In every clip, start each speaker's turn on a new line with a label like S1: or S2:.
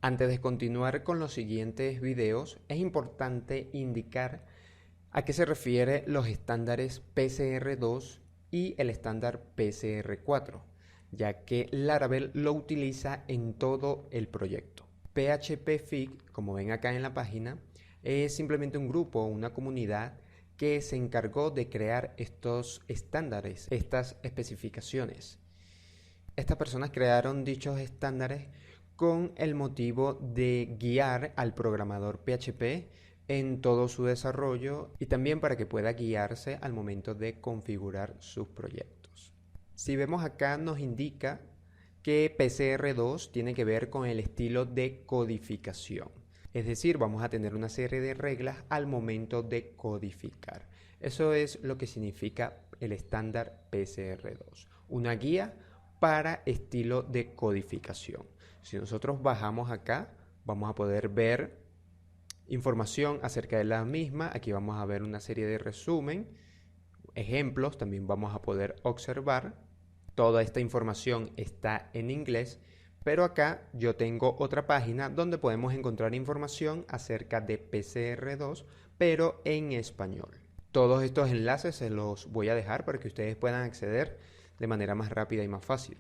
S1: Antes de continuar con los siguientes videos, es importante indicar a qué se refiere los estándares PCR2 y el estándar PCR4, ya que Laravel lo utiliza en todo el proyecto. PHP-Fig, como ven acá en la página, es simplemente un grupo o una comunidad que se encargó de crear estos estándares, estas especificaciones. Estas personas crearon dichos estándares con el motivo de guiar al programador PHP en todo su desarrollo y también para que pueda guiarse al momento de configurar sus proyectos. Si vemos acá nos indica que PCR2 tiene que ver con el estilo de codificación. Es decir, vamos a tener una serie de reglas al momento de codificar. Eso es lo que significa el estándar PCR2. Una guía para estilo de codificación. Si nosotros bajamos acá, vamos a poder ver información acerca de la misma. Aquí vamos a ver una serie de resumen, ejemplos, también vamos a poder observar. Toda esta información está en inglés, pero acá yo tengo otra página donde podemos encontrar información acerca de PCR2, pero en español. Todos estos enlaces se los voy a dejar para que ustedes puedan acceder de manera más rápida y más fácil.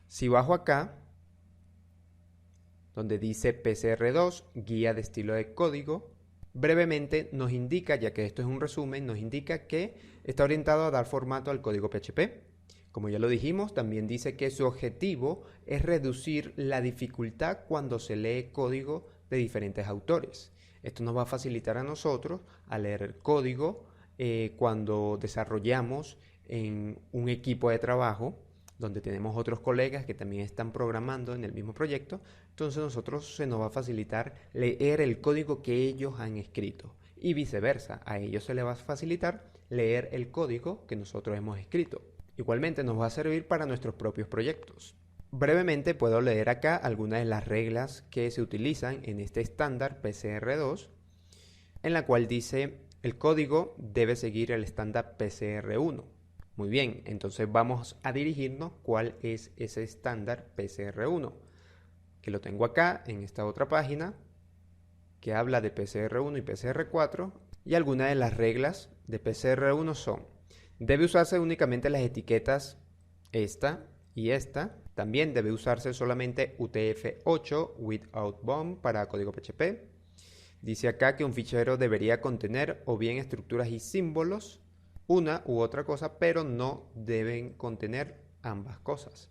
S1: Si bajo acá, donde dice PCR2, guía de estilo de código, brevemente nos indica, ya que esto es un resumen, nos indica que está orientado a dar formato al código PHP. Como ya lo dijimos, también dice que su objetivo es reducir la dificultad cuando se lee código de diferentes autores. Esto nos va a facilitar a nosotros a leer el código cuando desarrollamos en un equipo de trabajo donde tenemos otros colegas que también están programando en el mismo proyecto. Entonces nosotros se nos va a facilitar leer el código que ellos han escrito y viceversa, a ellos se les va a facilitar leer el código que nosotros hemos escrito. Igualmente nos va a servir para nuestros propios proyectos. Brevemente puedo leer acá algunas de las reglas que se utilizan en este estándar PCR2, en la cual dice el código debe seguir el estándar PCR1. Muy bien, entonces vamos a dirigirnos cuál es ese estándar PCR1, que lo tengo acá en esta otra página, que habla de PCR1 y PCR4, y algunas de las reglas de PCR1 son: debe usarse únicamente las etiquetas esta y esta. También debe usarse solamente UTF-8 without bomb para código PHP. Dice acá que un fichero debería contener o bien estructuras y símbolos, una u otra cosa, pero no deben contener ambas cosas.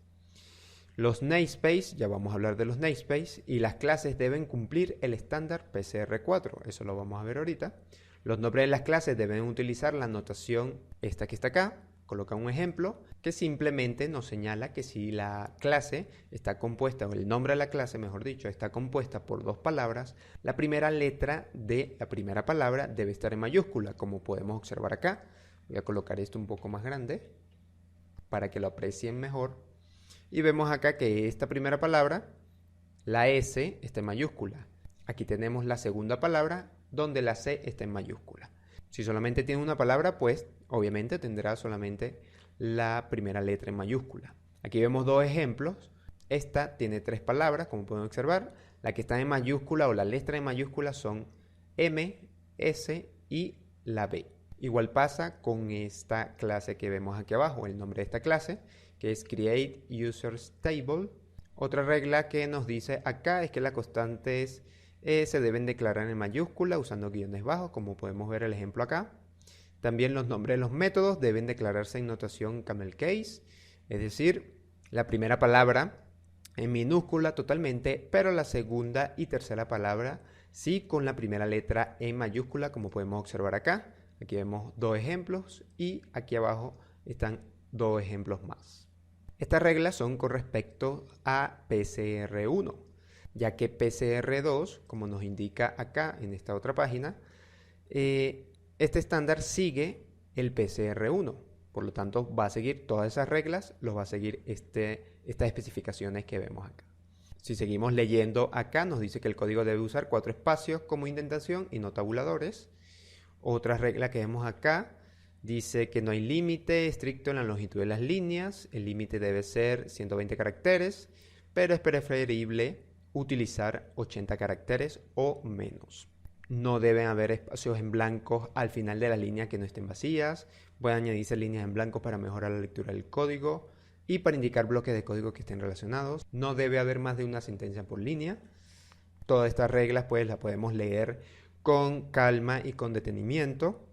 S1: Los namespace, ya vamos a hablar de los namespace, y las clases deben cumplir el estándar PCR4, eso lo vamos a ver ahorita. Los nombres de las clases deben utilizar la notación esta que está acá. Coloca un ejemplo que simplemente nos señala que si la clase está compuesta, o el nombre de la clase, mejor dicho, está compuesta por dos palabras, la primera letra de la primera palabra debe estar en mayúscula, como podemos observar acá. Voy a colocar esto un poco más grande para que lo aprecien mejor. Y vemos acá que esta primera palabra, la S, está en mayúscula. Aquí tenemos la segunda palabra donde la C está en mayúscula. Si solamente tiene una palabra, pues obviamente tendrá solamente la primera letra en mayúscula. Aquí vemos dos ejemplos. Esta tiene tres palabras, como pueden observar. La que está en mayúscula o la letra en mayúscula son M, S y la B. Igual pasa con esta clase que vemos aquí abajo, el nombre de esta clase, que es Create Users Table. Otra regla que nos dice acá es que las constantes se deben declarar en mayúscula usando guiones bajos, como podemos ver el ejemplo acá. También los nombres de los métodos deben declararse en notación camel case, es decir, la primera palabra en minúscula totalmente, pero la segunda y tercera palabra sí con la primera letra en mayúscula, como podemos observar acá. Aquí vemos dos ejemplos y aquí abajo están dos ejemplos más. Estas reglas son con respecto a PCR1, ya que PCR2, como nos indica acá en esta otra página, este estándar sigue el PCR1. Por lo tanto, va a seguir todas esas reglas, los va a seguir estas especificaciones que vemos acá. Si seguimos leyendo acá, nos dice que el código debe usar 4 espacios como indentación y no tabuladores. Otra regla que vemos acá dice que no hay límite estricto en la longitud de las líneas. El límite debe ser 120 caracteres, pero es preferible utilizar 80 caracteres o menos. No deben haber espacios en blancos al final de la línea que no estén vacías. Pueden añadirse líneas en blanco para mejorar la lectura del código y para indicar bloques de código que estén relacionados. No debe haber más de una sentencia por línea. Todas estas reglas pues las podemos leer con calma y con detenimiento.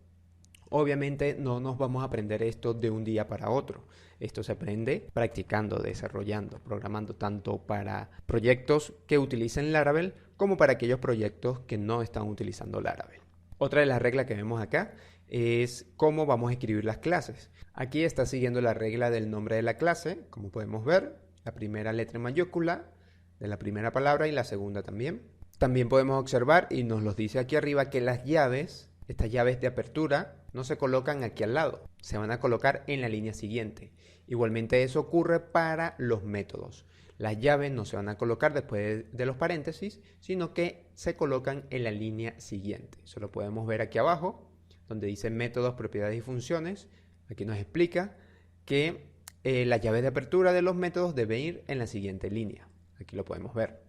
S1: Obviamente no nos vamos a aprender esto de un día para otro. Esto se aprende practicando, desarrollando, programando tanto para proyectos que utilicen Laravel como para aquellos proyectos que no están utilizando Laravel. Otra de las reglas que vemos acá es cómo vamos a escribir las clases. Aquí está siguiendo la regla del nombre de la clase, como podemos ver, la primera letra en mayúscula de la primera palabra y la segunda también. También podemos observar, y nos los dice aquí arriba, que las llaves, estas llaves de apertura, no se colocan aquí al lado, se van a colocar en la línea siguiente. Igualmente eso ocurre para los métodos. Las llaves no se van a colocar después de los paréntesis, sino que se colocan en la línea siguiente. Eso lo podemos ver aquí abajo, donde dice métodos, propiedades y funciones. Aquí nos explica que las llaves de apertura de los métodos deben ir en la siguiente línea. Aquí lo podemos ver.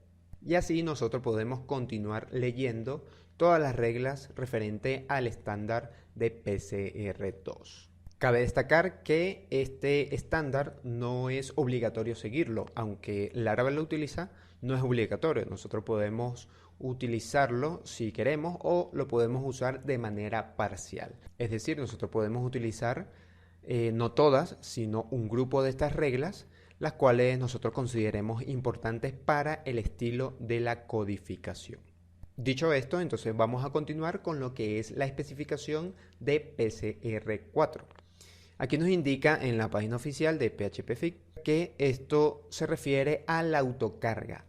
S1: Y así nosotros podemos continuar leyendo todas las reglas referente al estándar de PCR2. Cabe destacar que este estándar no es obligatorio seguirlo, aunque Laravel lo utiliza, no es obligatorio. Nosotros podemos utilizarlo si queremos o lo podemos usar de manera parcial. Es decir, nosotros podemos utilizar no todas, sino un grupo de estas reglas, las cuales nosotros consideremos importantes para el estilo de la codificación. Dicho esto, entonces vamos a continuar con lo que es la especificación de PCR4. Aquí nos indica en la página oficial de PHPFIG que esto se refiere a la autocarga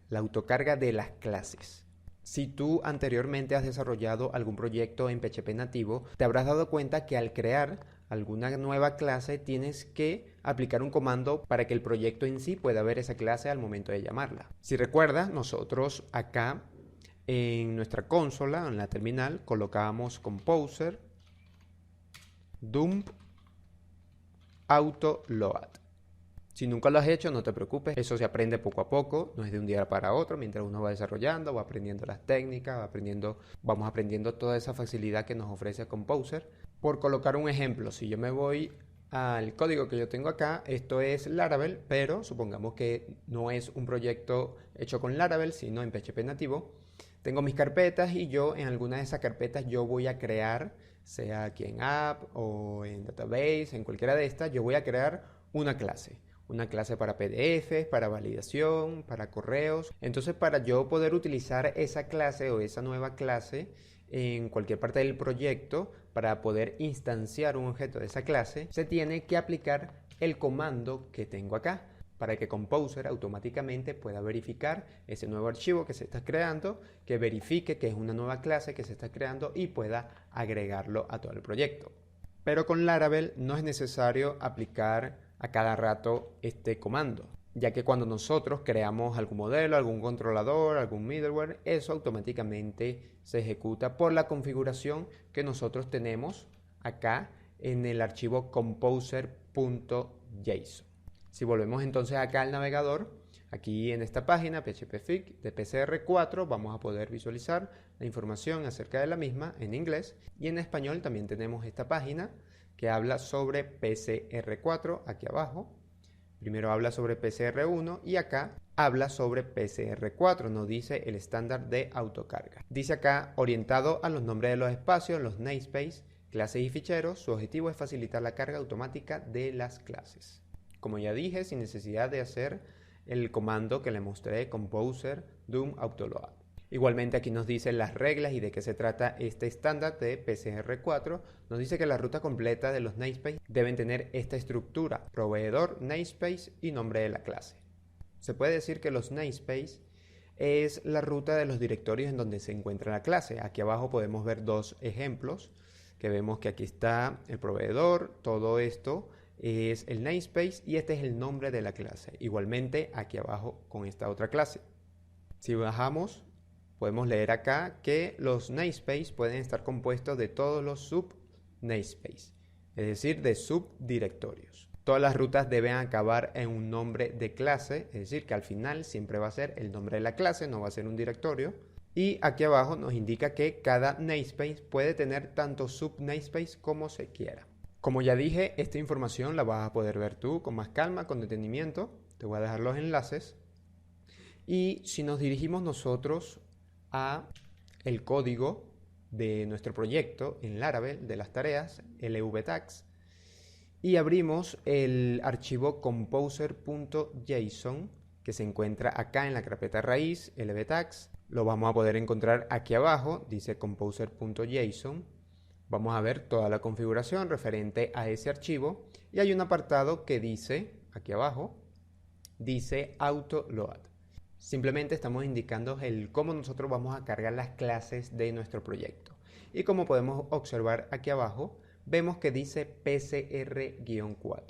S1: de las clases. Si tú anteriormente has desarrollado algún proyecto en PHP nativo, te habrás dado cuenta que al crear alguna nueva clase tienes que aplicar un comando para que el proyecto en sí pueda ver esa clase al momento de llamarla. Si recuerdas, nosotros acá en nuestra consola, en la terminal, colocábamos composer dump autoload. Si nunca lo has hecho, no te preocupes, eso se aprende poco a poco, no es de un día para otro, mientras uno va desarrollando, va aprendiendo las técnicas, vamos aprendiendo toda esa facilidad que nos ofrece Composer. Por colocar un ejemplo, si yo me voy al código que yo tengo acá, esto es Laravel, pero supongamos que no es un proyecto hecho con Laravel, sino en PHP nativo. Tengo mis carpetas y yo en alguna de esas carpetas yo voy a crear, sea aquí en App o en Database, en cualquiera de estas, yo voy a crear una clase para PDF, para validación, para correos. Entonces, para yo poder utilizar esa clase o esa nueva clase en cualquier parte del proyecto, para poder instanciar un objeto de esa clase, se tiene que aplicar el comando que tengo acá, para que Composer automáticamente pueda verificar ese nuevo archivo que se está creando, que verifique que es una nueva clase que se está creando y pueda agregarlo a todo el proyecto. Pero con Laravel no es necesario aplicar a cada rato este comando, ya que cuando nosotros creamos algún modelo, algún controlador, algún middleware, eso automáticamente se ejecuta por la configuración que nosotros tenemos acá en el archivo composer.json. Si volvemos entonces acá al navegador, aquí en esta página PHPFIG de PCR4 vamos a poder visualizar la información acerca de la misma en inglés, y en español también tenemos esta página que habla sobre PCR4 aquí abajo. Primero habla sobre PCR1 y acá habla sobre PCR4, nos dice el estándar de autocarga. Dice acá, orientado a los nombres de los espacios, los namespace, clases y ficheros, su objetivo es facilitar la carga automática de las clases. Como ya dije, sin necesidad de hacer el comando que le mostré, composer dump autoload. Igualmente aquí nos dice las reglas y de qué se trata este estándar de PCR4. Nos dice que la ruta completa de los namespace deben tener esta estructura: proveedor, namespace y nombre de la clase. Se puede decir que los namespace es la ruta de los directorios en donde se encuentra la clase. Aquí abajo podemos ver dos ejemplos, que vemos que aquí está el proveedor, todo esto es el namespace y este es el nombre de la clase. Igualmente aquí abajo con esta otra clase. Si bajamos, podemos leer acá que los namespace pueden estar compuestos de todos los sub-namespace, es decir, de subdirectorios. Todas las rutas deben acabar en un nombre de clase, es decir, que al final siempre va a ser el nombre de la clase, no va a ser un directorio. Y aquí abajo nos indica que cada namespace puede tener tanto sub-namespace como se quiera. Como ya dije, esta información la vas a poder ver tú con más calma, con detenimiento. Te voy a dejar los enlaces. Y si nos dirigimos nosotros a el código de nuestro proyecto en Laravel de las tareas, lvtags, y abrimos el archivo composer.json que se encuentra acá en la carpeta raíz, lvtags. Lo vamos a poder encontrar aquí abajo, dice composer.json. Vamos a ver toda la configuración referente a ese archivo y hay un apartado que dice, aquí abajo, dice autoload. Simplemente estamos indicando cómo nosotros vamos a cargar las clases de nuestro proyecto. Y como podemos observar aquí abajo, vemos que dice PCR-4.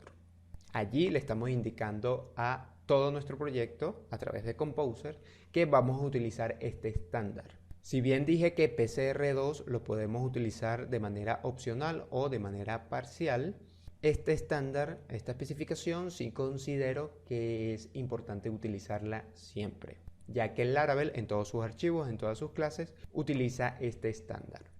S1: Allí le estamos indicando a todo nuestro proyecto a través de Composer que vamos a utilizar este estándar. Si bien dije que PCR2 lo podemos utilizar de manera opcional o de manera parcial, este estándar, esta especificación, sí considero que es importante utilizarla siempre, ya que el Laravel en todos sus archivos, en todas sus clases, utiliza este estándar.